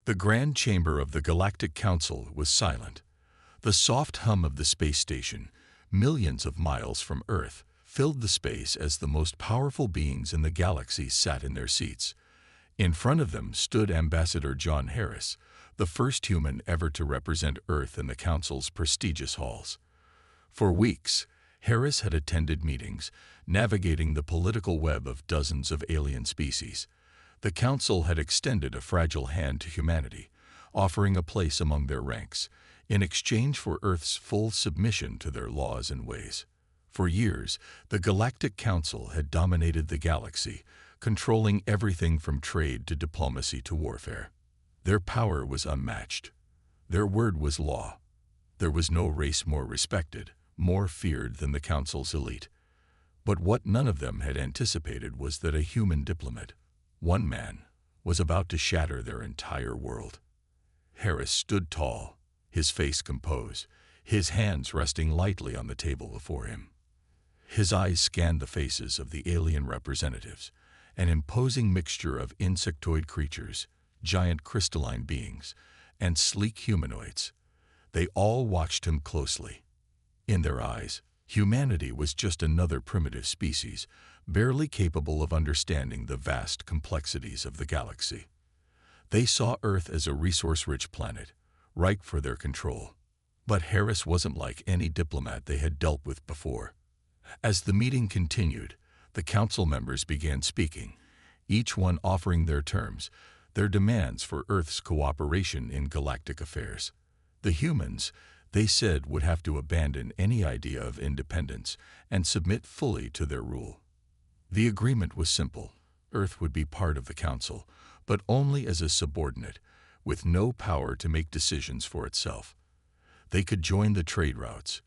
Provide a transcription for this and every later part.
The grand chamber of the Galactic Council was silent. The soft hum of the space station, millions of miles from Earth, filled the space as the most powerful beings in the galaxy sat in their seats. In front of them stood Ambassador John Harris, the first human ever to represent Earth in the Council's prestigious halls. For weeks, Harris had attended meetings, navigating the political web of dozens of alien species. The Council had extended a fragile hand to humanity, offering a place among their ranks, in exchange for Earth's full submission to their laws and ways. For years, the Galactic Council had dominated the galaxy, controlling everything from trade to diplomacy to warfare. Their power was unmatched. Their word was law. There was no race more respected, more feared than the Council's elite. But what none of them had anticipated was that a human diplomat, one man, was about to shatter their entire world. Harris stood tall, his face composed, his hands resting lightly on the table before him. His eyes scanned the faces of the alien representatives, an imposing mixture of insectoid creatures, giant crystalline beings, and sleek humanoids. They all watched him closely. In their eyes, humanity was just another primitive species, barely capable of understanding the vast complexities of the galaxy. They saw Earth as a resource-rich planet, ripe for their control. But Harris wasn't like any diplomat they had dealt with before. As the meeting continued, the Council members began speaking, each one offering their terms, their demands for Earth's cooperation in galactic affairs. The humans, they said, would have to abandon any idea of independence and submit fully to their rule. The agreement was simple. Earth would be part of the Council, but only as a subordinate, with no power to make decisions for itself. They could join the trade routes,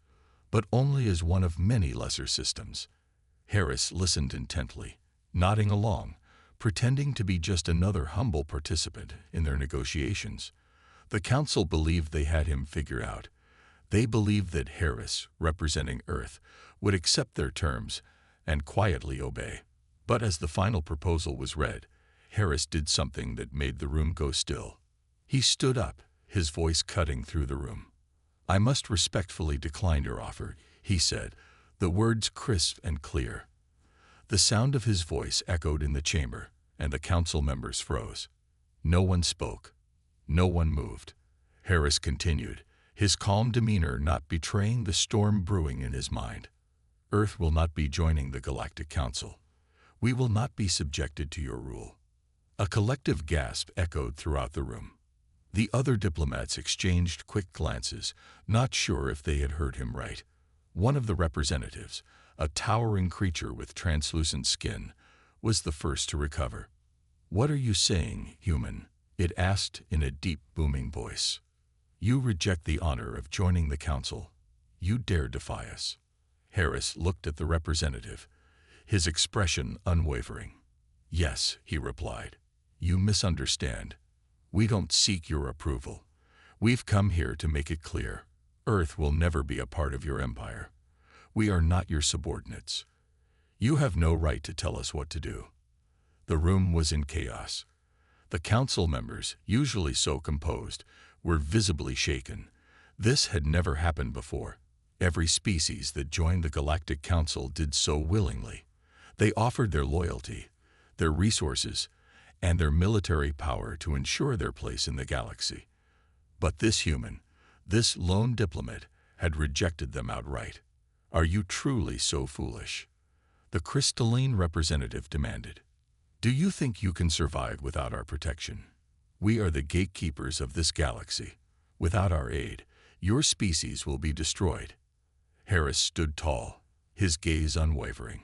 but only as one of many lesser systems. Harris listened intently, nodding along, pretending to be just another humble participant in their negotiations. The Council believed they had him figured out. They believed that Harris, representing Earth, would accept their terms and quietly obey. But as the final proposal was read, Harris did something that made the room go still. He stood up, his voice cutting through the room. "I must respectfully decline your offer," he said, the words crisp and clear. The sound of his voice echoed in the chamber, and the Council members froze. No one spoke. No one moved. Harris continued, his calm demeanor not betraying the storm brewing in his mind. "Earth will not be joining the Galactic Council. We will not be subjected to your rule." A collective gasp echoed throughout the room. The other diplomats exchanged quick glances, not sure if they had heard him right. One of the representatives, a towering creature with translucent skin, was the first to recover. "What are you saying, human?" it asked in a deep, booming voice. "You reject the honor of joining the Council. You dare defy us." Harris looked at the representative, his expression unwavering. "Yes," he replied. "You misunderstand. We don't seek your approval. We've come here to make it clear. Earth will never be a part of your empire. We are not your subordinates. You have no right to tell us what to do." The room was in chaos. The Council members, usually so composed, were visibly shaken. This had never happened before. Every species that joined the Galactic Council did so willingly. They offered their loyalty, their resources, and their military power to ensure their place in the galaxy. But this human, this lone diplomat, had rejected them outright. "Are you truly so foolish?" the crystalline representative demanded. "Do you think you can survive without our protection? We are the gatekeepers of this galaxy. Without our aid, your species will be destroyed." Harris stood tall, his gaze unwavering.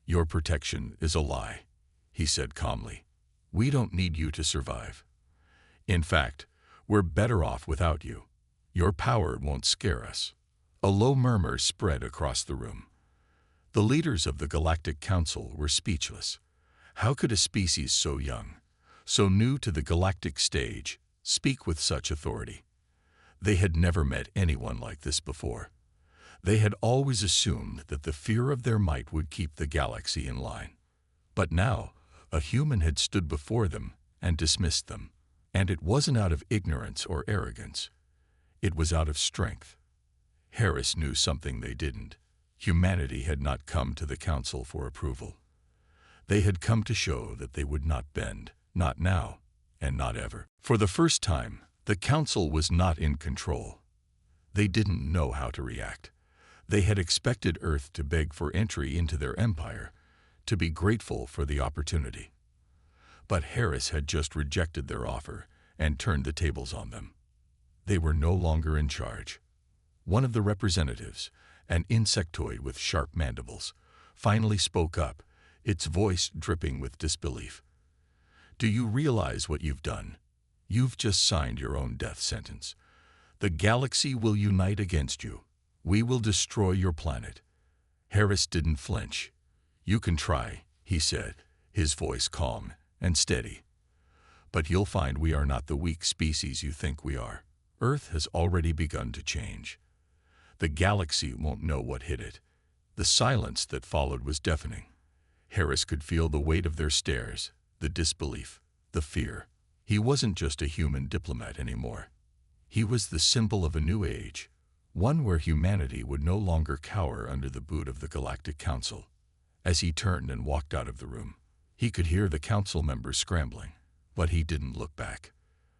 "Your protection is a lie," he said calmly. "We don't need you to survive. In fact, we're better off without you. Your power won't scare us." A low murmur spread across the room. The leaders of the Galactic Council were speechless. How could a species so young, so new to the galactic stage, speak with such authority? They had never met anyone like this before. They had always assumed that the fear of their might would keep the galaxy in line. But now, a human had stood before them and dismissed them. And it wasn't out of ignorance or arrogance. It was out of strength. Harris knew something they didn't. Humanity had not come to the council for approval. They had come to show that they would not bend, not now, and not ever. For the first time, the council was not in control. They didn't know how to react. They had expected Earth to beg for entry into their empire, to be grateful for the opportunity. But Harris had just rejected their offer and turned the tables on them. They were no longer in charge. One of the representatives, an insectoid with sharp mandibles, finally spoke up, its voice dripping with disbelief. "Do you realize what you've done? You've just signed your own death sentence. The galaxy will unite against you. We will destroy your planet." Harris didn't flinch. "You can try," he said, his voice calm and steady. "But you'll find we are not the weak species you think we are. Earth has already begun to change. The galaxy won't know what hit it." The silence that followed was deafening. Harris could feel the weight of their stares, the disbelief, the fear. He wasn't just a human diplomat anymore. He was the symbol of a new age, one where humanity would no longer cower under the boot of the Galactic Council. As he turned and walked out of the room, he could hear the council members scrambling, but he didn't look back.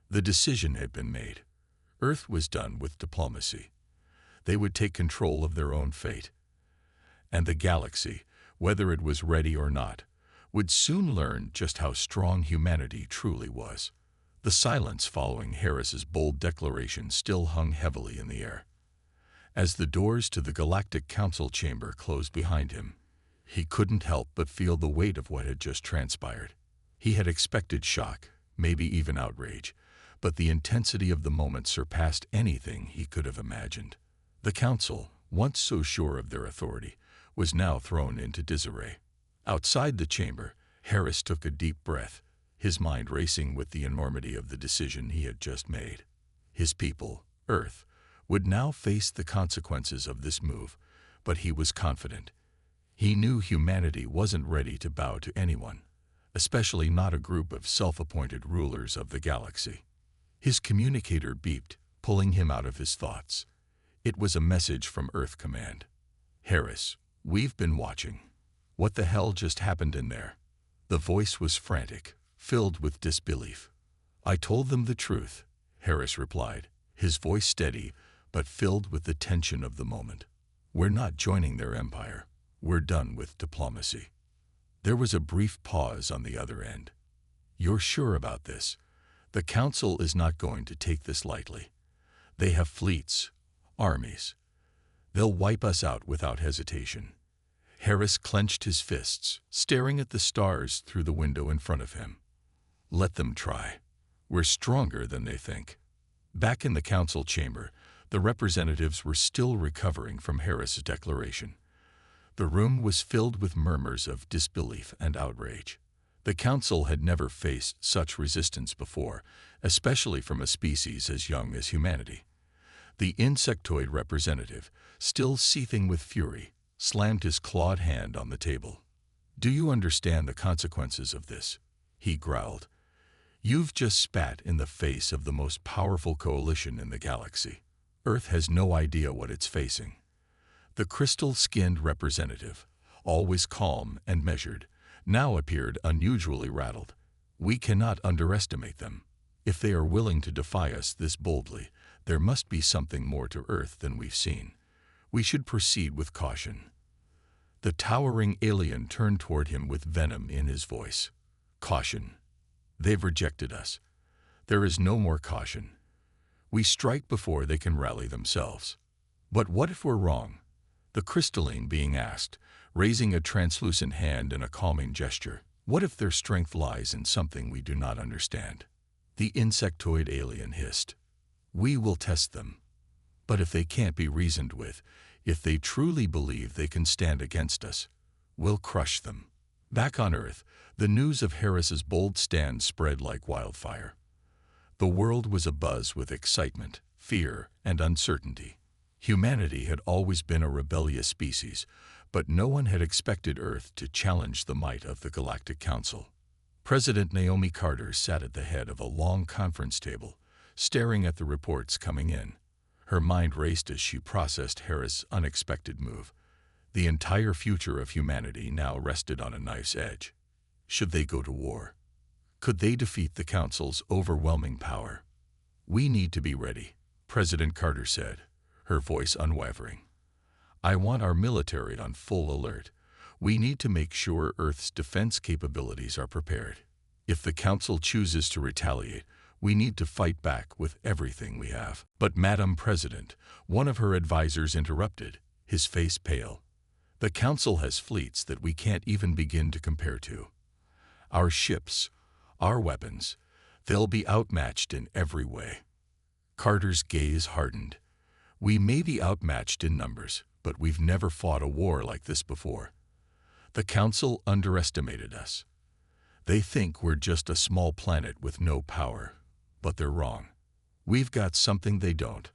The decision had been made. Earth was done with diplomacy. They would take control of their own fate. And the galaxy, whether it was ready or not, would soon learn just how strong humanity truly was. The silence following Harris's bold declaration still hung heavily in the air. As the doors to the Galactic Council chamber closed behind him, he couldn't help but feel the weight of what had just transpired. He had expected shock, maybe even outrage, but the intensity of the moment surpassed anything he could have imagined. The council, once so sure of their authority, was now thrown into disarray. Outside the chamber, Harris took a deep breath, his mind racing with the enormity of the decision he had just made. His people, Earth, would now face the consequences of this move, but he was confident. He knew humanity wasn't ready to bow to anyone, especially not a group of self-appointed rulers of the galaxy. His communicator beeped, pulling him out of his thoughts. It was a message from Earth Command. "Harris, we've been watching. What the hell just happened in there?" The voice was frantic, filled with disbelief. "I told them the truth," Harris replied, his voice steady but filled with the tension of the moment. "We're not joining their empire. We're done with diplomacy." There was a brief pause on the other end. "You're sure about this? The council is not going to take this lightly. They have fleets, armies. They'll wipe us out without hesitation." Harris clenched his fists, staring at the stars through the window in front of him. "Let them try. We're stronger than they think." Back in the council chamber, the representatives were still recovering from Harris's declaration. The room was filled with murmurs of disbelief and outrage. The council had never faced such resistance before, especially from a species as young as humanity. The insectoid representative, still seething with fury, slammed his clawed hand on the table. "Do you understand the consequences of this?" he growled. "You've just spat in the face of the most powerful coalition in the galaxy. Earth has no idea what it's facing." The crystal-skinned representative, always calm and measured, now appeared unusually rattled. "We cannot underestimate them. If they are willing to defy us this boldly, there must be something more to Earth than we've seen. We should proceed with caution." The towering alien turned toward him with venom in his voice. "Caution. They've rejected us. There is no more caution. We strike before they can rally themselves." "But what if we're wrong?" the crystalline being asked, raising a translucent hand in a calming gesture. "What if their strength lies in something we do not understand?" The insectoid alien hissed. "We will test them. But if they can't be reasoned with, if they truly believe they can stand against us, we'll crush them." Back on Earth, the news of Harris's bold stand spread like wildfire. The world was abuzz with excitement, fear, and uncertainty. Humanity had always been a rebellious species, but no one had expected Earth to challenge the might of the Galactic Council. President Naomi Carter sat at the head of a long conference table, staring at the reports coming in. Her mind raced as she processed Harris' unexpected move. The entire future of humanity now rested on a knife's edge. Should they go to war? Could they defeat the Council's overwhelming power? "We need to be ready," President Carter said, her voice unwavering. "I want our military on full alert. We need to make sure Earth's defense capabilities are prepared. If the Council chooses to retaliate, we need to fight back with everything we have." But Madam President, one of her advisors interrupted, his face pale. "The Council has fleets that we can't even begin to compare to. Our ships, our weapons, they'll be outmatched in every way." Carter's gaze hardened. "We may be outmatched in numbers, but we've never fought a war like this before. The Council underestimated us. They think we're just a small planet with no power, but they're wrong. We've got something they don't: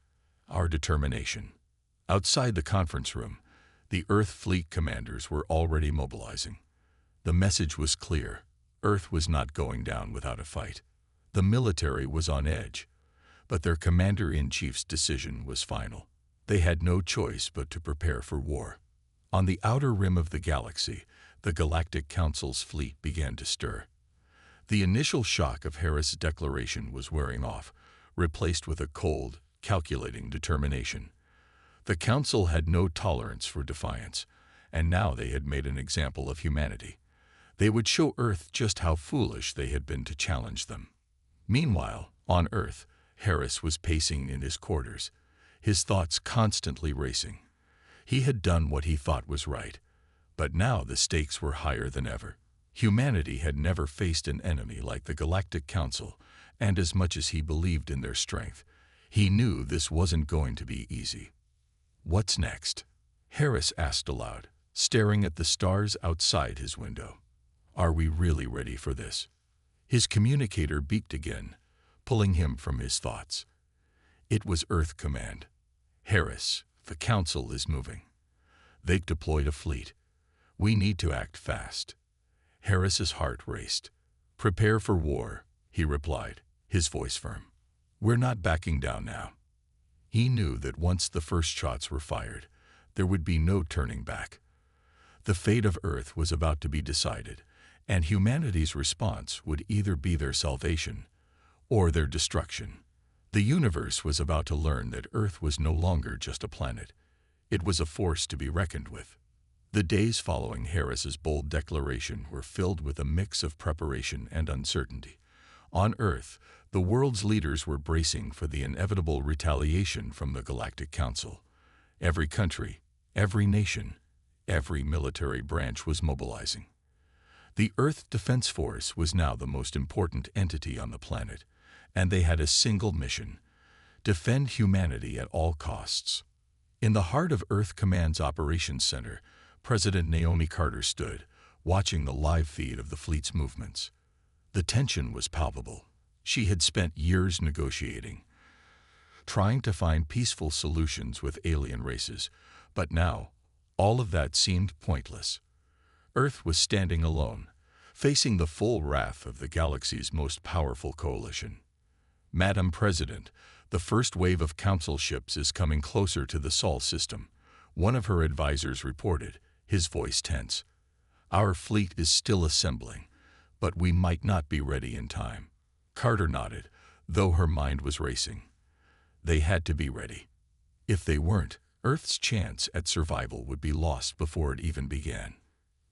our determination." Outside the conference room, the Earth fleet commanders were already mobilizing. The message was clear: Earth was not going down without a fight. The military was on edge, but their commander-in-chief's decision was final. They had no choice but to prepare for war. On the outer rim of the galaxy, the Galactic Council's fleet began to stir. The initial shock of Harris' declaration was wearing off, replaced with a cold, calculating determination. The Council had no tolerance for defiance, and now they had made an example of humanity. They would show Earth just how foolish they had been to challenge them. Meanwhile, on Earth, Harris was pacing in his quarters, his thoughts constantly racing. He had done what he thought was right, but now the stakes were higher than ever. Humanity had never faced an enemy like the Galactic Council, and as much as he believed in their strength, he knew this wasn't going to be easy. "What's next?" Harris asked aloud, staring at the stars outside his window. "Are we really ready for this?" His communicator beeped again, pulling him from his thoughts. It was Earth Command. "Harris, the Council is moving. They've deployed a fleet. We need to act fast." Harris's heart raced. "Prepare for war," he replied, his voice firm. "We're not backing down now." He knew that once the first shots were fired, there would be no turning back. The fate of Earth was about to be decided, and humanity's response would either be their salvation or their destruction. The universe was about to learn that Earth was no longer just a planet. It was a force to be reckoned with. The days following Harris's bold declaration were filled with a mix of preparation and uncertainty. On Earth, the world's leaders were bracing for the inevitable retaliation from the Galactic Council. Every country, every nation, every military branch was mobilizing. The Earth Defense Force was now the most important entity on the planet, and they had a single mission: defend humanity at all costs. In the heart of Earth Command's Operations Center, President Naomi Carter stood, watching the live feed of the fleet's movements. The tension was palpable. She had spent years negotiating, trying to find peaceful solutions with alien races, but now, all of that seemed pointless. Earth was standing alone, facing the full wrath of the galaxy's most powerful coalition. "Madam President, the first wave of Council ships is coming closer to the Sol system," one of her advisors reported, his voice tense. "Our fleet is still assembling, but we might not be ready in time." Carter nodded, though her mind was racing. They had to be ready. If they weren't, Earth's chance at survival would be lost before it even began.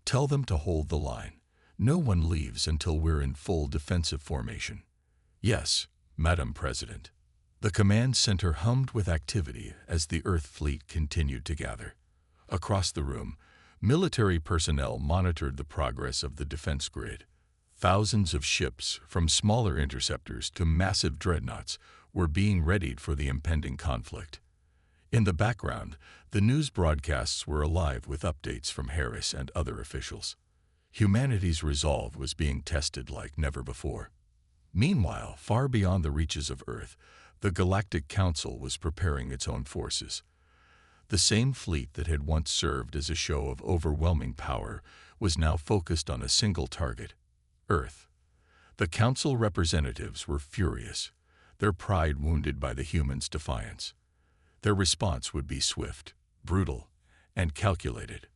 "Tell them to hold the line. No one leaves until we're in full defensive formation." "Yes, Madam President." The command center hummed with activity as the Earth fleet continued to gather. Across the room, military personnel monitored the progress of the defense grid. Thousands of ships, from smaller interceptors to massive dreadnoughts, were being readied for the impending conflict. In the background, the news broadcasts were alive with updates from Harris and other officials. Humanity's resolve was being tested like never before. Meanwhile, far beyond the reaches of Earth, the Galactic Council was preparing its own forces. The same fleet that had once served as a show of overwhelming power was now focused on a single target: Earth. The council representatives were furious, their pride wounded by the humans' defiance. Their response would be swift, brutal, and calculated.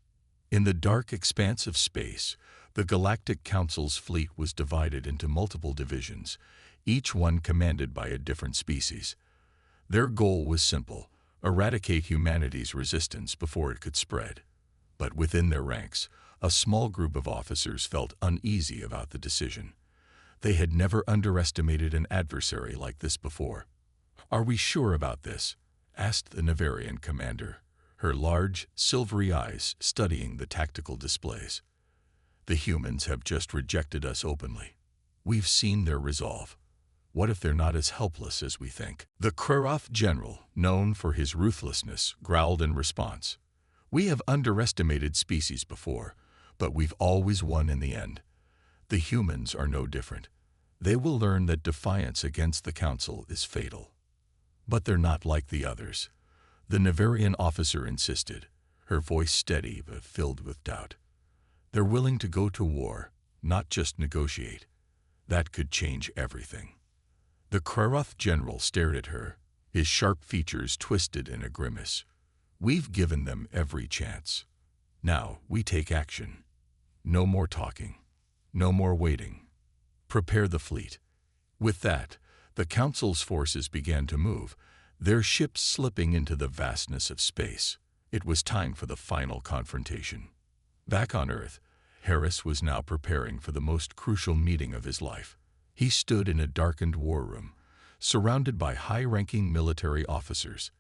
In the dark expanse of space, the Galactic Council's fleet was divided into multiple divisions, each one commanded by a different species. Their goal was simple: eradicate humanity's resistance before it could spread. But within their ranks, a small group of officers felt uneasy about the decision. They had never underestimated an adversary like this before. "Are we sure about this?" asked the Nevarian commander, her large, silvery eyes studying the tactical displays. "The humans have just rejected us openly. We've seen their resolve. What if they're not as helpless as we think?" The Krarov general, known for his ruthlessness, growled in response. "We have underestimated species before, but we've always won in the end. The humans are no different. They will learn that defiance against the Council is fatal." "But they're not like the others," the Nevarian officer insisted, her voice steady but filled with doubt. "They're willing to go to war, not just negotiate. That could change everything." The Krarov general stared at her, his sharp features twisted in a grimace. "We've given them every chance. Now we take action. No more talking. No more waiting. Prepare the fleet." With that, the Council's forces began to move, their ships slipping into the vastness of space. It was time for the final confrontation. Back on Earth, Harris was now preparing for the most crucial meeting of his life. He stood in a darkened war room, surrounded by high-ranking military officers.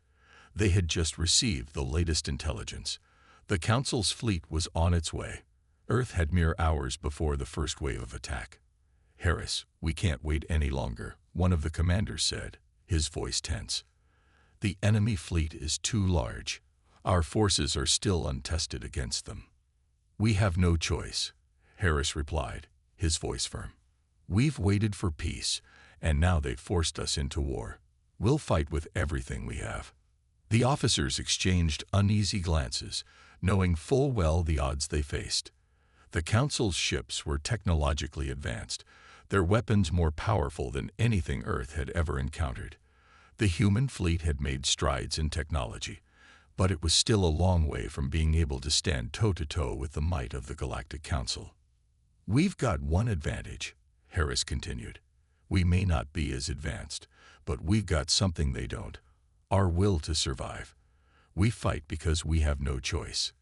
They had just received the latest intelligence. The Council's fleet was on its way. Earth had mere hours before the first wave of attack. "Harris, we can't wait any longer," one of the commanders said, his voice tense. "The enemy fleet is too large. Our forces are still untested against them." "We have no choice," Harris replied, his voice firm. "We've waited for peace, and now they've forced us into war. We'll fight with everything we have." The officers exchanged uneasy glances, knowing full well the odds they faced. The Council's ships were technologically advanced, their weapons more powerful than anything Earth had ever encountered. The human fleet had made strides in technology, but it was still a long way from being able to stand toe-to-toe with the might of the Galactic Council. "We've got one advantage," Harris continued. "We may not be as advanced, but we've got something they don't: our will to survive. We fight because we have no choice.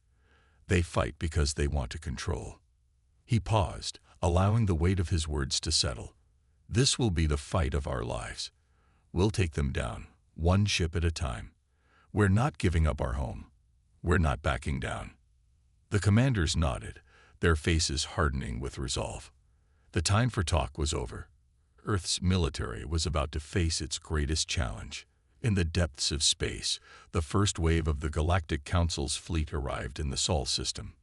They fight because they want to control." He paused, allowing the weight of his words to settle. "This will be the fight of our lives. We'll take them down, one ship at a time. We're not giving up our home. We're not backing down." The commanders nodded, their faces hardening with resolve. The time for talk was over. Earth's military was about to face its greatest challenge. In the depths of space, the first wave of the Galactic Council's fleet arrived in the Sol system.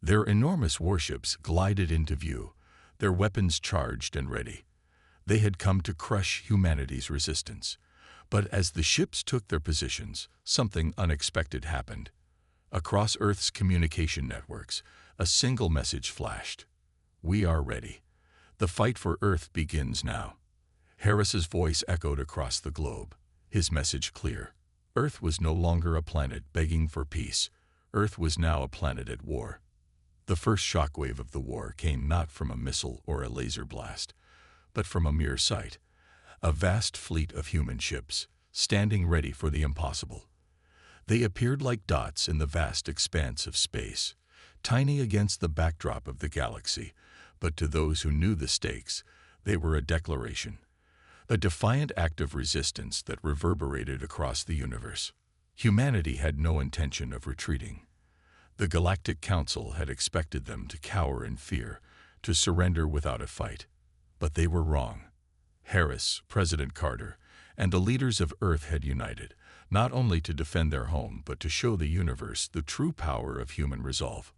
Their enormous warships glided into view, their weapons charged and ready. They had come to crush humanity's resistance. But as the ships took their positions, something unexpected happened. Across Earth's communication networks, a single message flashed: "We are ready. The fight for Earth begins now." Harris's voice echoed across the globe, his message clear. Earth was no longer a planet begging for peace. Earth was now a planet at war. The first shockwave of the war came not from a missile or a laser blast, but from a mere sight: a vast fleet of human ships, standing ready for the impossible. They appeared like dots in the vast expanse of space, tiny against the backdrop of the galaxy, but to those who knew the stakes, they were a declaration, a defiant act of resistance that reverberated across the universe. Humanity had no intention of retreating. The Galactic Council had expected them to cower in fear, to surrender without a fight. But they were wrong. Harris, President Carter, and the leaders of Earth had united, not only to defend their home, but to show the universe the true power of human resolve.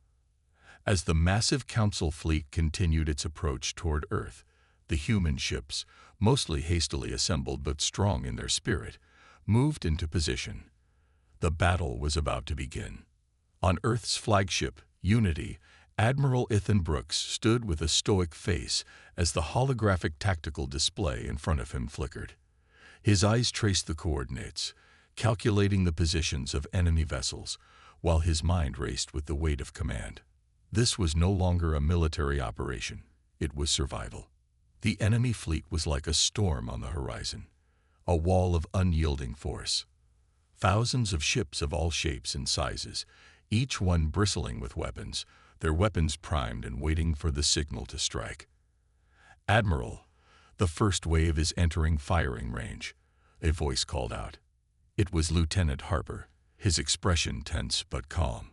As the massive Council fleet continued its approach toward Earth, the human ships, mostly hastily assembled but strong in their spirit, moved into position. The battle was about to begin. On Earth's flagship, Unity, Admiral Ethan Brooks stood with a stoic face as the holographic tactical display in front of him flickered. His eyes traced the coordinates, calculating the positions of enemy vessels, while his mind raced with the weight of command. This was no longer a military operation. It was survival. The enemy fleet was like a storm on the horizon, a wall of unyielding force. Thousands of ships of all shapes and sizes, each one bristling with weapons, their weapons primed and waiting for the signal to strike. "Admiral, the first wave is entering firing range," a voice called out. It was Lieutenant Harper, his expression tense but calm.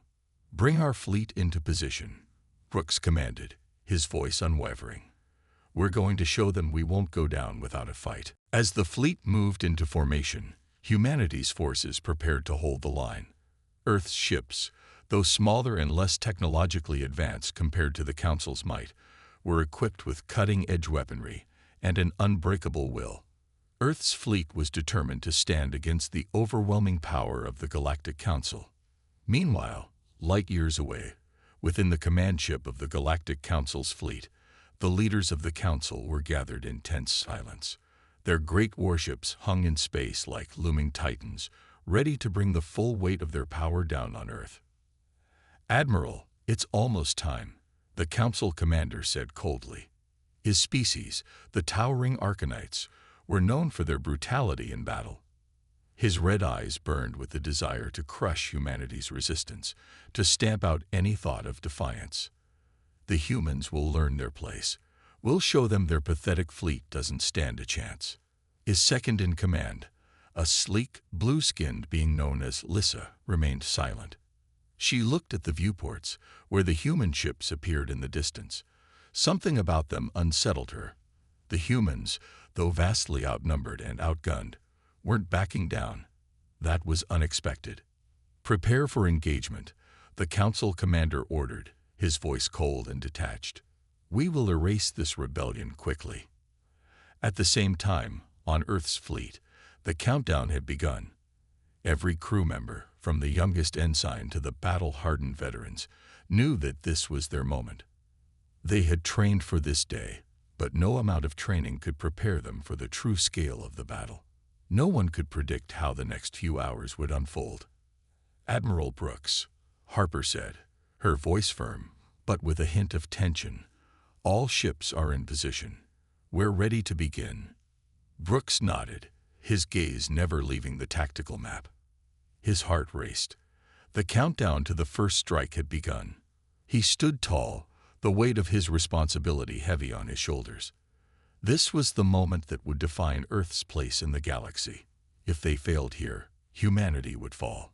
"Bring our fleet into position," Brooks commanded, his voice unwavering. "We're going to show them we won't go down without a fight." As the fleet moved into formation, humanity's forces prepared to hold the line. Earth's ships, though smaller and less technologically advanced compared to the Council's might, were equipped with cutting-edge weaponry and an unbreakable will. Earth's fleet was determined to stand against the overwhelming power of the Galactic Council. Meanwhile, light years away, within the command ship of the Galactic Council's fleet, the leaders of the Council were gathered in tense silence. Their great warships hung in space like looming titans, ready to bring the full weight of their power down on Earth. "Admiral, it's almost time," the Council commander said coldly. His species, the towering Arcanites, were known for their brutality in battle. His red eyes burned with the desire to crush humanity's resistance, to stamp out any thought of defiance. "The humans will learn their place. We'll show them their pathetic fleet doesn't stand a chance." His second in command, a sleek, blue-skinned being known as Lissa, remained silent. She looked at the viewports, where the human ships appeared in the distance. Something about them unsettled her. The humans, though vastly outnumbered and outgunned, weren't backing down. That was unexpected. "Prepare for engagement," the Council commander ordered, his voice cold and detached. "We will erase this rebellion quickly." At the same time, on Earth's fleet, the countdown had begun. Every crew member, from the youngest ensign to the battle-hardened veterans, knew that this was their moment. They had trained for this day, but no amount of training could prepare them for the true scale of the battle. No one could predict how the next few hours would unfold. "Admiral Brooks," Harper said, her voice firm, but with a hint of tension, "all ships are in position. We're ready to begin." Brooks nodded, his gaze never leaving the tactical map. His heart raced. The countdown to the first strike had begun. He stood tall, the weight of his responsibility heavy on his shoulders. This was the moment that would define Earth's place in the galaxy. If they failed here, humanity would fall.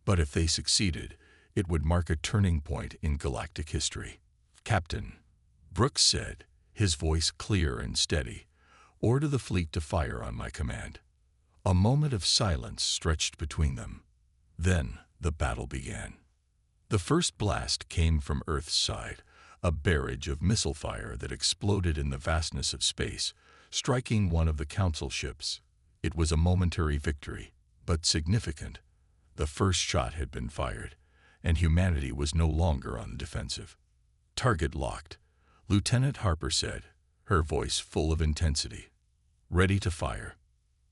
But if they succeeded, it would mark a turning point in galactic history. "Captain," Brooks said, his voice clear and steady, "order the fleet to fire on my command." A moment of silence stretched between them. Then the battle began. The first blast came from Earth's side, a barrage of missile fire that exploded in the vastness of space, striking one of the Council ships. It was a momentary victory, but significant. The first shot had been fired, and humanity was no longer on the defensive. "Target locked," Lieutenant Harper said, her voice full of intensity. "Ready to fire."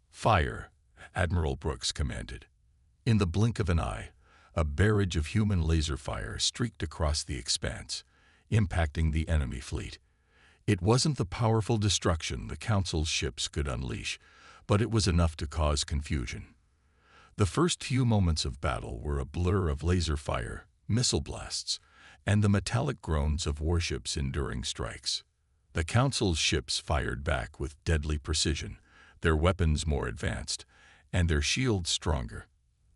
"Fire," Admiral Brooks commanded. In the blink of an eye, a barrage of human laser fire streaked across the expanse, impacting the enemy fleet. It wasn't the powerful destruction the Council's ships could unleash, but it was enough to cause confusion. The first few moments of battle were a blur of laser fire, missile blasts, and the metallic groans of warships enduring strikes. The Council's ships fired back with deadly precision, their weapons more advanced, and their shields stronger.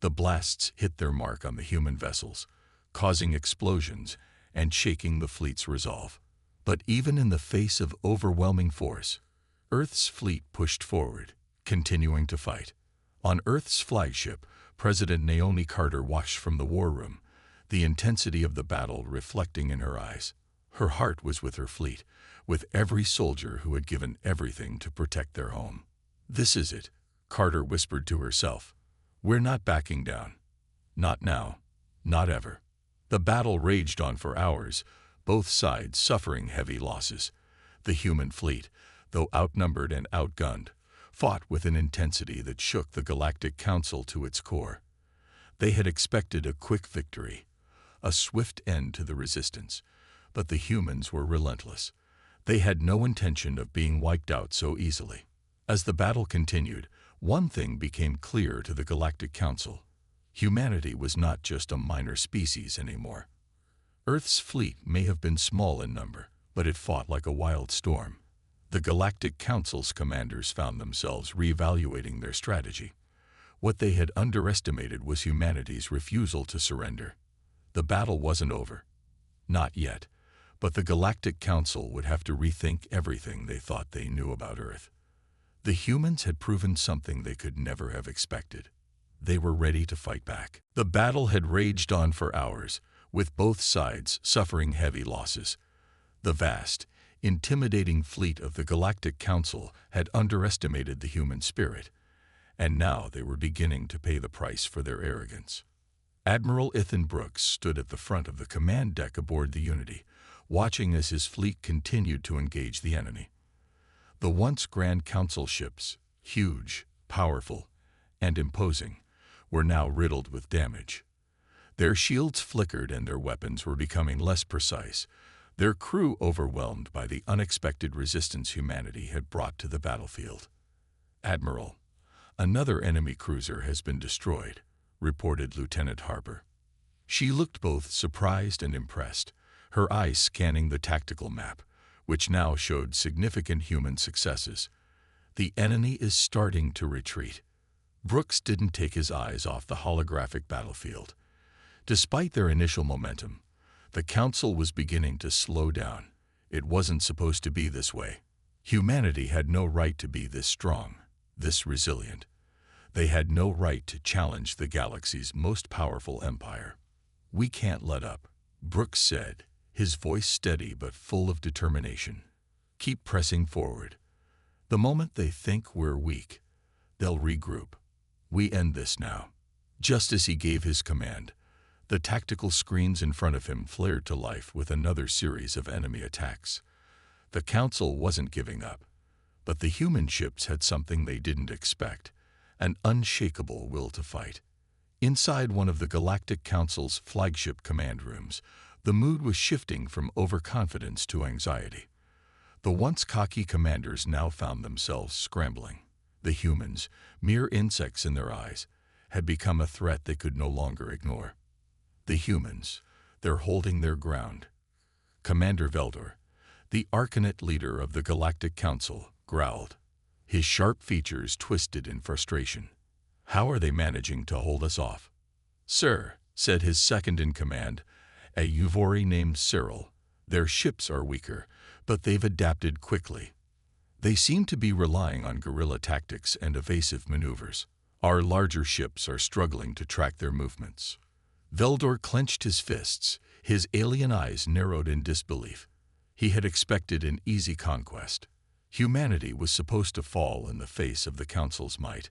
The blasts hit their mark on the human vessels, causing explosions and shaking the fleet's resolve. But even in the face of overwhelming force, Earth's fleet pushed forward, continuing to fight. On Earth's flagship, President Naomi Carter watched from the war room, the intensity of the battle reflecting in her eyes. Her heart was with her fleet, with every soldier who had given everything to protect their home. "This is it," Carter whispered to herself. "We're not backing down. Not now. Not ever." The battle raged on for hours, both sides suffering heavy losses. The human fleet, though outnumbered and outgunned, fought with an intensity that shook the Galactic Council to its core. They had expected a quick victory, a swift end to the resistance, but the humans were relentless. They had no intention of being wiped out so easily. As the battle continued, one thing became clear to the Galactic Council. Humanity was not just a minor species anymore. Earth's fleet may have been small in number, but it fought like a wild storm. The Galactic Council's commanders found themselves reevaluating their strategy. What they had underestimated was humanity's refusal to surrender. The battle wasn't over. Not yet, but the Galactic Council would have to rethink everything they thought they knew about Earth. The humans had proven something they could never have expected. They were ready to fight back. The battle had raged on for hours, with both sides suffering heavy losses. The vast, intimidating fleet of the Galactic Council had underestimated the human spirit, and now they were beginning to pay the price for their arrogance. Admiral Ethan Brooks stood at the front of the command deck aboard the Unity, watching as his fleet continued to engage the enemy. The once Grand Council ships, huge, powerful, and imposing, were now riddled with damage. Their shields flickered and their weapons were becoming less precise, their crew overwhelmed by the unexpected resistance humanity had brought to the battlefield. "Admiral, another enemy cruiser has been destroyed," reported Lieutenant Harper. She looked both surprised and impressed, her eyes scanning the tactical map, which now showed significant human successes. "The enemy is starting to retreat." Brooks didn't take his eyes off the holographic battlefield. Despite their initial momentum, the Council was beginning to slow down. It wasn't supposed to be this way. Humanity had no right to be this strong, this resilient. They had no right to challenge the galaxy's most powerful empire. "We can't let up," Brooks said, his voice steady but full of determination. "Keep pressing forward. The moment they think we're weak, they'll regroup. We end this now." Just as he gave his command, the tactical screens in front of him flared to life with another series of enemy attacks. The Council wasn't giving up, but the human ships had something they didn't expect, an unshakable will to fight. Inside one of the Galactic Council's flagship command rooms, the mood was shifting from overconfidence to anxiety. The once cocky commanders now found themselves scrambling. The humans, mere insects in their eyes, had become a threat they could no longer ignore. The humans, they're holding their ground. Commander Veldor, the Arcanet leader of the Galactic Council, growled, his sharp features twisted in frustration. "How are they managing to hold us off?" "Sir," said his second-in-command, a Yuvori named Cyril, "their ships are weaker, but they've adapted quickly. They seem to be relying on guerrilla tactics and evasive maneuvers. Our larger ships are struggling to track their movements." Veldor clenched his fists, his alien eyes narrowed in disbelief. He had expected an easy conquest. Humanity was supposed to fall in the face of the Council's might,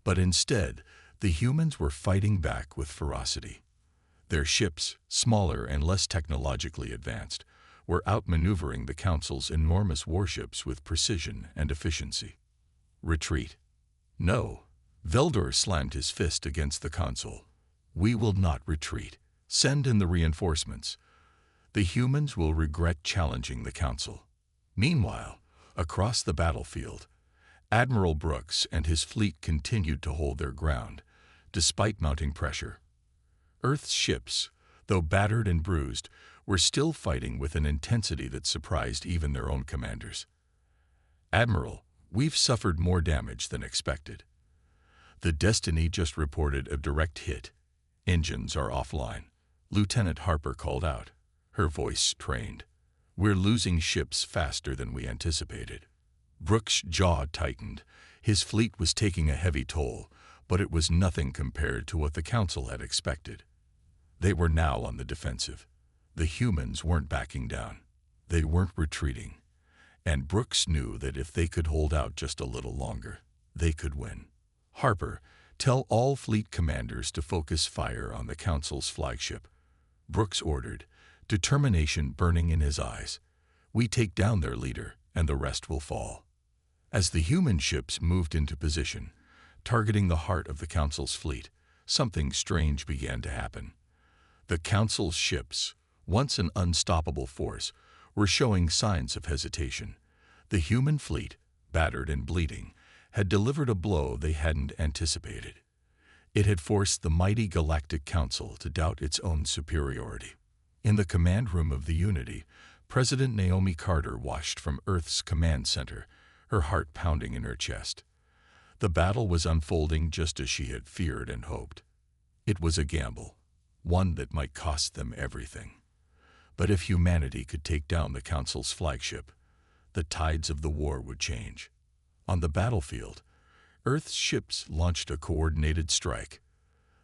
but instead, the humans were fighting back with ferocity. Their ships, smaller and less technologically advanced, were outmaneuvering the Council's enormous warships with precision and efficiency. "Retreat." "No." Veldor slammed his fist against the console. "We will not retreat. Send in the reinforcements. The humans will regret challenging the Council." Meanwhile, across the battlefield, Admiral Brooks and his fleet continued to hold their ground, despite mounting pressure. Earth's ships, though battered and bruised, were still fighting with an intensity that surprised even their own commanders. "Admiral, we've suffered more damage than expected." "The Destiny just reported a direct hit. Engines are offline," Lieutenant Harper called out, her voice strained. "We're losing ships faster than we anticipated." Brooks' jaw tightened. His fleet was taking a heavy toll, but it was nothing compared to what the Council had expected. They were now on the defensive. The humans weren't backing down. They weren't retreating. And Brooks knew that if they could hold out just a little longer, they could win. "Harper, tell all fleet commanders to focus fire on the Council's flagship," Brooks ordered, determination burning in his eyes. We take down their leader, and the rest will fall. As the human ships moved into position, targeting the heart of the Council's fleet, something strange began to happen. The Council's ships, once an unstoppable force, were showing signs of hesitation. The human fleet, battered and bleeding, had delivered a blow they hadn't anticipated. It had forced the mighty Galactic Council to doubt its own superiority. In the command room of the Unity, President Naomi Carter watched from Earth's command center, her heart pounding in her chest. The battle was unfolding just as she had feared and hoped. It was a gamble, one that might cost them everything. But if humanity could take down the Council's flagship, the tides of the war would change. On the battlefield, Earth's ships launched a coordinated strike.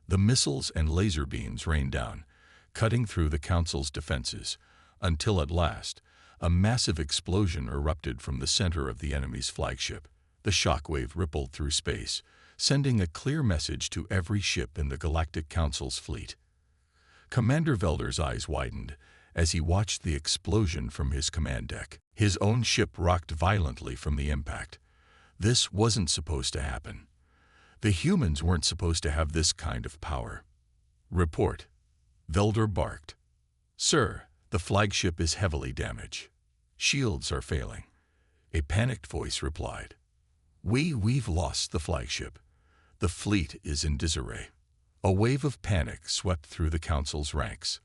The missiles and laser beams rained down, cutting through the Council's defenses, until at last, a massive explosion erupted from the center of the enemy's flagship. The shockwave rippled through space, sending a clear message to every ship in the Galactic Council's fleet. Commander Velder's eyes widened as he watched the explosion from his command deck. His own ship rocked violently from the impact. This wasn't supposed to happen. The humans weren't supposed to have this kind of power. "Report," Velder barked. "Sir, the flagship is heavily damaged. Shields are failing." A panicked voice replied. We've lost the flagship. The fleet is in disarray." A wave of panic swept through the Council's ranks.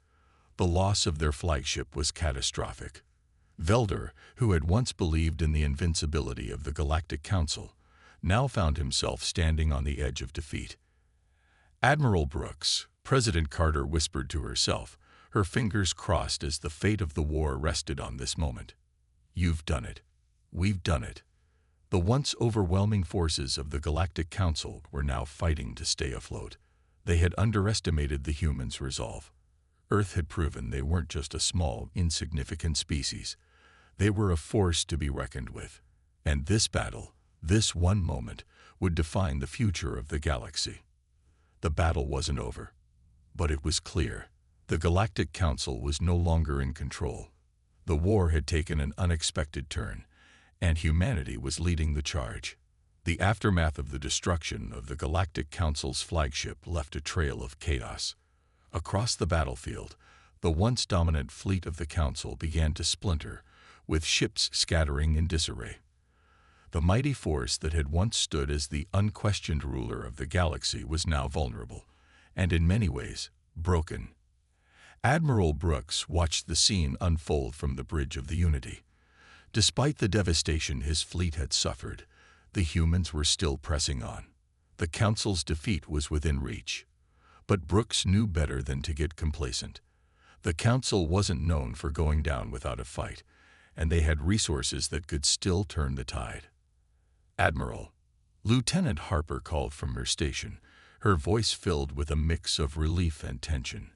The loss of their flagship was catastrophic. Velder, who had once believed in the invincibility of the Galactic Council, now found himself standing on the edge of defeat. "Admiral Brooks," President Carter whispered to herself, her fingers crossed as the fate of the war rested on this moment. "You've done it. We've done it." The once overwhelming forces of the Galactic Council were now fighting to stay afloat. They had underestimated the humans' resolve. Earth had proven they weren't just a small, insignificant species. They were a force to be reckoned with. And this battle, this one moment, would define the future of the galaxy. The battle wasn't over. But it was clear. The Galactic Council was no longer in control. The war had taken an unexpected turn, and humanity was leading the charge. The aftermath of the destruction of the Galactic Council's flagship left a trail of chaos. Across the battlefield, the once dominant fleet of the Council began to splinter, with ships scattering in disarray. The mighty force that had once stood as the unquestioned ruler of the galaxy was now vulnerable, and in many ways, broken. Admiral Brooks watched the scene unfold from the bridge of the Unity. Despite the devastation his fleet had suffered, the humans were still pressing on. The Council's defeat was within reach. But Brooks knew better than to get complacent. The Council wasn't known for going down without a fight, and they had resources that could still turn the tide. "Admiral," Lieutenant Harper called from her station, her voice filled with a mix of relief and tension.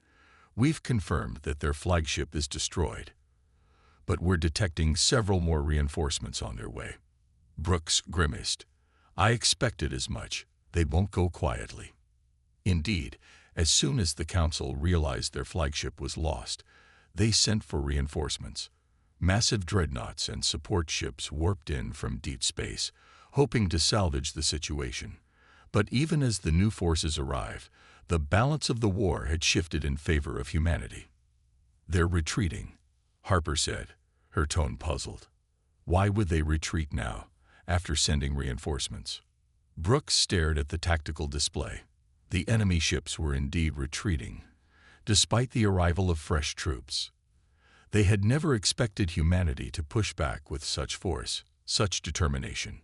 "We've confirmed that their flagship is destroyed, but we're detecting several more reinforcements on their way." Brooks grimaced. "I expected as much. They won't go quietly." Indeed, as soon as the Council realized their flagship was lost, they sent for reinforcements. Massive dreadnoughts and support ships warped in from deep space, hoping to salvage the situation. But even as the new forces arrived, the balance of the war had shifted in favor of humanity. "They're retreating," Harper said, her tone puzzled. "Why would they retreat now, after sending reinforcements?" Brooks stared at the tactical display. The enemy ships were indeed retreating, despite the arrival of fresh troops. They had never expected humanity to push back with such force, such determination.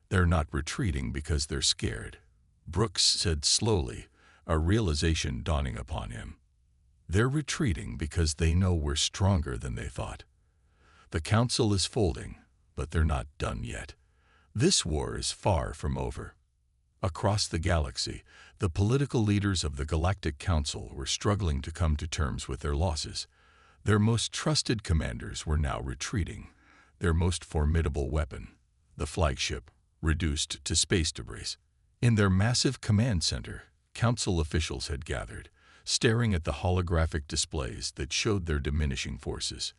"They're not retreating because they're scared," Brooks said slowly, a realization dawning upon him. "They're retreating because they know we're stronger than they thought. The Council is folding, but they're not done yet. This war is far from over." Across the galaxy, the political leaders of the Galactic Council were struggling to come to terms with their losses. Their most trusted commanders were now retreating, their most formidable weapon, the flagship, reduced to space debris. In their massive command center, Council officials had gathered, staring at the holographic displays that showed their diminishing forces.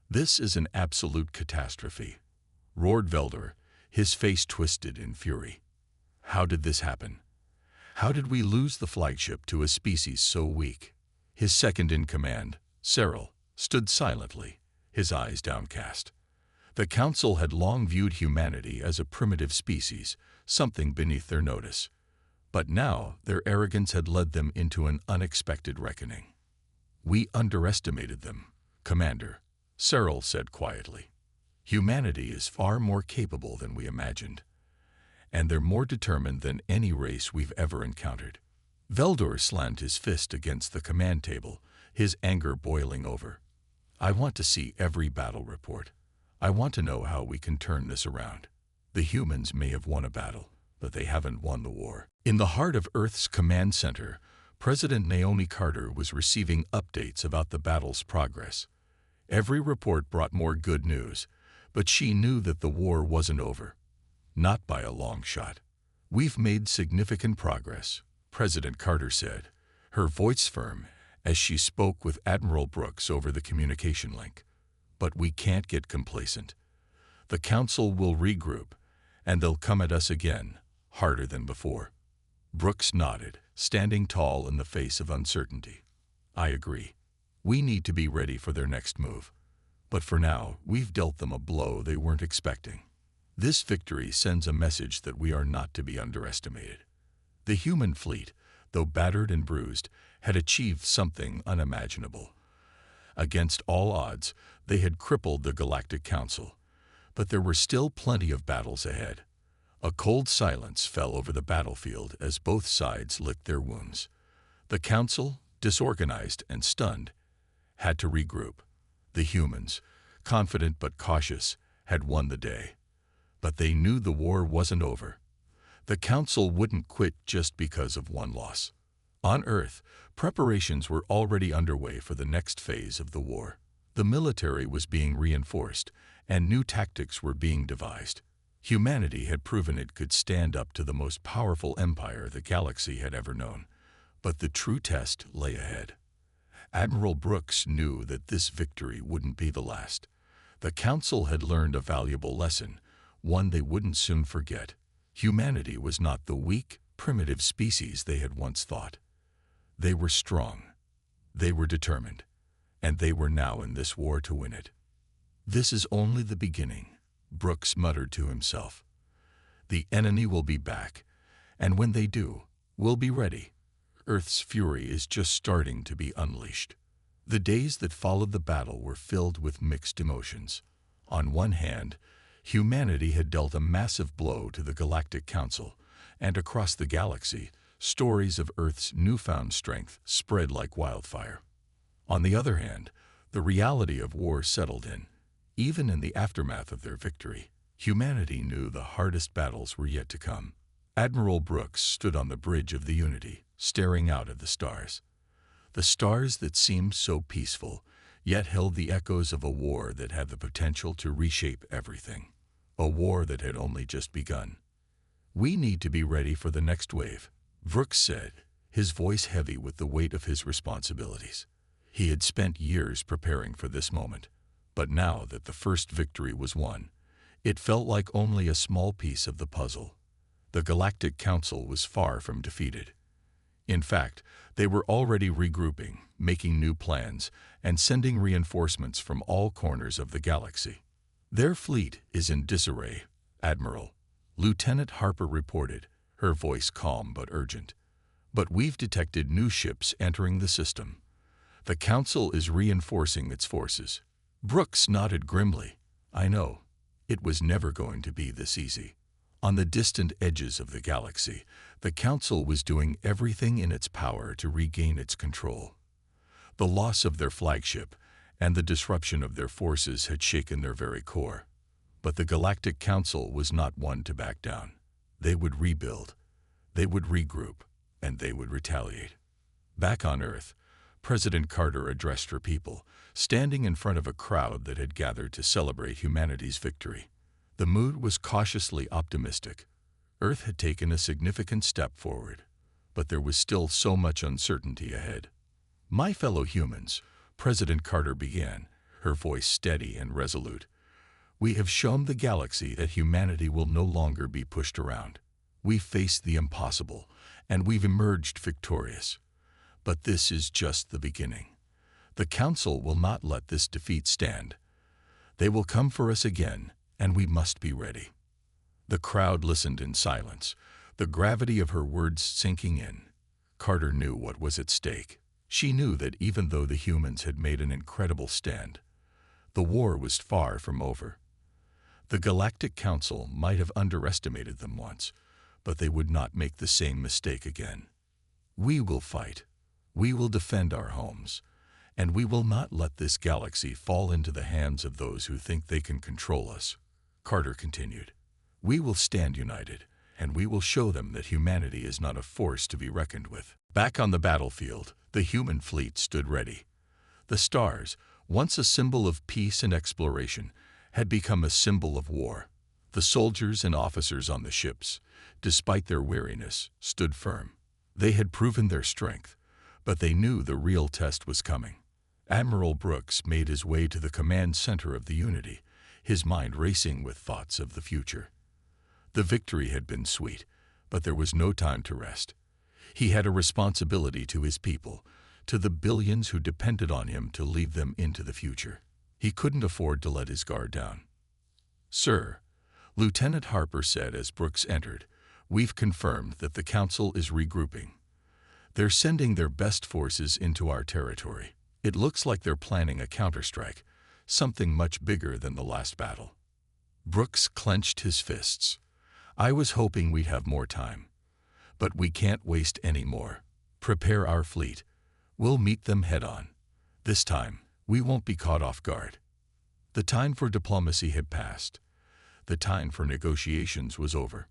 "This is an absolute catastrophe," roared Veldor, his face twisted in fury. "How did this happen? How did we lose the flagship to a species so weak?" His second-in-command, Cyril, stood silently, his eyes downcast. The Council had long viewed humanity as a primitive species, something beneath their notice. But now their arrogance had led them into an unexpected reckoning. "We underestimated them, Commander," Cyril said quietly. "Humanity is far more capable than we imagined, and they're more determined than any race we've ever encountered." Veldor slammed his fist against the command table, his anger boiling over. "I want to see every battle report. I want to know how we can turn this around. The humans may have won a battle, but they haven't won the war." In the heart of Earth's command center, President Naomi Carter was receiving updates about the battle's progress. Every report brought more good news, but she knew that the war wasn't over. Not by a long shot. "We've made significant progress," President Carter said, her voice firm as she spoke with Admiral Brooks over the communication link. "But we can't get complacent. The Council will regroup, and they'll come at us again, harder than before." Brooks nodded, standing tall in the face of uncertainty. "I agree. We need to be ready for their next move. But for now, we've dealt them a blow they weren't expecting. This victory sends a message that we are not to be underestimated." The human fleet, though battered and bruised, had achieved something unimaginable. Against all odds, they had crippled the Galactic Council. But there were still plenty of battles ahead. A cold silence fell over the battlefield as both sides licked their wounds. The Council, disorganized and stunned, had to regroup. The humans, confident but cautious, had won the day. But they knew the war wasn't over. The Council wouldn't quit just because of one loss. On Earth, preparations were already underway for the next phase of the war. The military was being reinforced, and new tactics were being devised. Humanity had proven it could stand up to the most powerful empire the galaxy had ever known. But the true test lay ahead. Admiral Brooks knew that this victory wouldn't be the last. The Council had learned a valuable lesson, one they wouldn't soon forget. Humanity was not the weak, primitive species they had once thought. They were strong. They were determined. And they were now in this war to win it. "This is only the beginning," Brooks muttered to himself. "The enemy will be back, and when they do, we'll be ready. Earth's fury is just starting to be unleashed." The days that followed the battle were filled with mixed emotions. On one hand, humanity had dealt a massive blow to the Galactic Council, and across the galaxy, stories of Earth's newfound strength spread like wildfire. On the other hand, the reality of war settled in. Even in the aftermath of their victory, humanity knew the hardest battles were yet to come. Admiral Brooks stood on the bridge of the Unity, staring out at the stars. The stars that seemed so peaceful, yet held the echoes of a war that had the potential to reshape everything. A war that had only just begun. "We need to be ready for the next wave," Brooks said, his voice heavy with the weight of his responsibilities. He had spent years preparing for this moment, but now that the first victory was won, it felt like only a small piece of the puzzle. The Galactic Council was far from defeated. In fact, they were already regrouping, making new plans, and sending reinforcements from all corners of the galaxy. "Their fleet is in disarray, Admiral," Lieutenant Harper reported, her voice calm but urgent. "But we've detected new ships entering the system. The Council is reinforcing its forces." Brooks nodded grimly. "I know. It was never going to be this easy." On the distant edges of the galaxy, the Council was doing everything in its power to regain its control. The loss of their flagship and the disruption of their forces had shaken their very core. But the Galactic Council was not one to back down. They would rebuild, they would regroup, and they would retaliate. Back on Earth, President Carter addressed her people, standing in front of a crowd that had gathered to celebrate humanity's victory. The mood was cautiously optimistic. Earth had taken a significant step forward, but there was still so much uncertainty ahead. My fellow humans, President Carter began, her voice steady and resolute. We have shown the galaxy that humanity will no longer be pushed around. We've faced the impossible, and we've emerged victorious. But this is just the beginning. The Council will not let this defeat stand. They will come for us again, and we must be ready. The crowd listened in silence, the gravity of her words sinking in. Carter knew what was at stake. She knew that even though the humans had made an incredible stand, the war was far from over. The Galactic Council might have underestimated them once, but they would not make the same mistake again. We will fight. We will defend our homes. And we will not let this galaxy fall into the hands of those who think they can control us. Carter continued. We will stand united, and we will show them that humanity is not a force to be reckoned with. Back on the battlefield, the human fleet stood ready. The stars, once a symbol of peace and exploration, had become a symbol of war. The soldiers and officers on the ships, despite their weariness, stood firm. They had proven their strength, but they knew the real test was coming. Admiral Brooks made his way to the command center of the Unity, his mind racing with thoughts of the future. The victory had been sweet, but there was no time to rest. He had a responsibility to his people, to the billions who depended on him to lead them into the future. He couldn't afford to let his guard down. Sir, Lieutenant Harper said as Brooks entered, we've confirmed that the Council is regrouping. They're sending their best forces into our territory. It looks like they're planning a counterstrike, something much bigger than the last battle. Brooks clenched his fists. I was hoping we'd have more time. But we can't waste any more. Prepare our fleet. We'll meet them head-on. This time, we won't be caught off guard. The time for diplomacy had passed. The time for negotiations was over.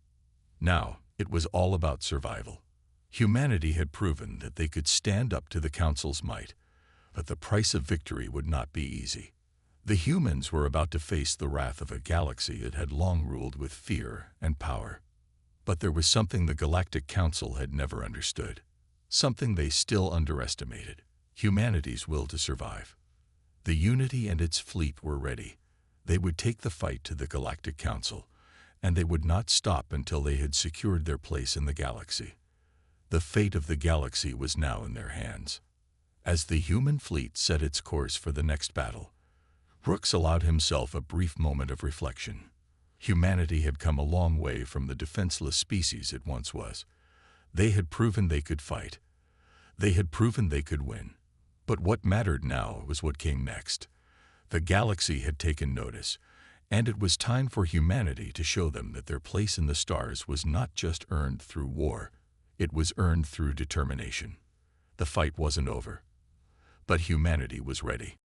Now, it was all about survival. Humanity had proven that they could stand up to the Council's might, but the price of victory would not be easy. The humans were about to face the wrath of a galaxy that had long ruled with fear and power. But there was something the Galactic Council had never understood, something they still underestimated: humanity's will to survive. The Unity and its fleet were ready. They would take the fight to the Galactic Council, and they would not stop until they had secured their place in the galaxy. The fate of the galaxy was now in their hands. As the human fleet set its course for the next battle, Brooks allowed himself a brief moment of reflection. Humanity had come a long way from the defenseless species it once was. They had proven they could fight. They had proven they could win. But what mattered now was what came next. The galaxy had taken notice, and it was time for humanity to show them that their place in the stars was not just earned through war, it was earned through determination. The fight wasn't over, but humanity was ready.